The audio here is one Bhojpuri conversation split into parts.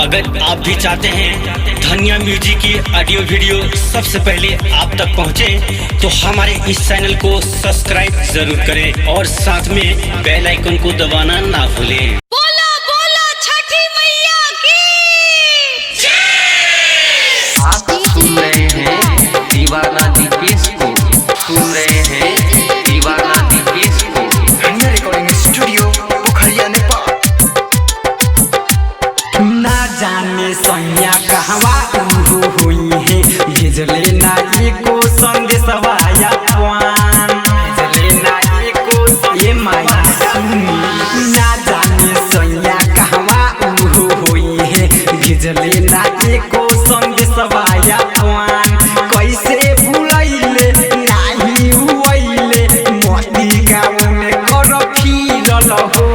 अगर आप भी चाहते हैं धनिया म्यूजिक की ऑडियो वीडियो सबसे पहले आप तक पहुंचे, तो हमारे इस चैनल को सब्सक्राइब जरूर करें और साथ में बेल आइकन को दबाना ना भूलें। बोला बोला छठी मैया की जय। आप सुन रहे हैं दीवाना दीपेश को, सुन रहे हैं दीवाना दीपेश को। धनिया रिकॉर्डिंग स्टूडियो पोखरिया नेपाल। ना जाने सैया कहवा उहो हुई है, भेजले ना एको संदेशवा या पान, भेजले ना एको ये माया सुनी। ना जाने सैया कहवा उहो हुई है, भेजले ना एको संदेशवा या पान। कैसे भूलैले नाही हुइले, मोती गाँव में कर फिरल हो।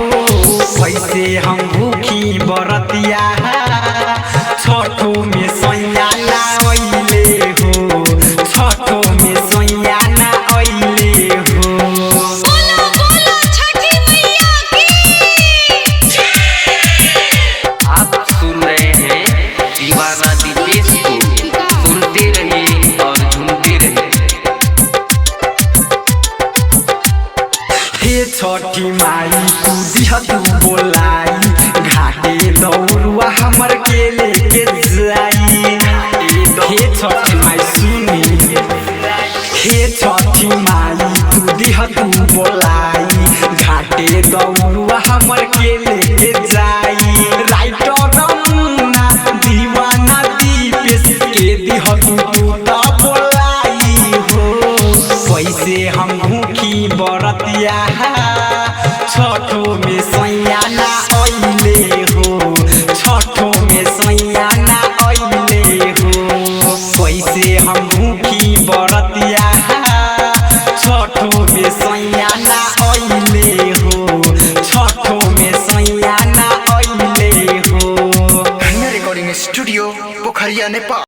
कैसे हम भूखी बरतिया छठो में सैया ना अइले हो, छठो में सैया ना अइले हो। बोला बोला छठी मैया की जय। आप सुन रहे हैं दीवाना दीपेश को, सुनते रहिए और झूमते रहिए। हे छठी माई तू दिह तू बोलाई, घाटे दौरुआ हमर के लेके जाई। हे छठी माई सुनी, हे छठी माई तू दिह तू बोलाई, घाटे दौरुआ हमर के लेके जाई। राइटर मुन्ना दीवाना दीपेश के दिह तू त बोलाई हो। कैसे हम भूखी बरतिया छठो में सैया ना अइले हो, छठो में सैया ना अइले हो। कैसे हम भूखी बरतिया छठो में सैया ना अइले हो, छठो में सैया ना अइले हो। धनिया रिकॉर्डिंग स्टूडियो पोखरिया नेपाल।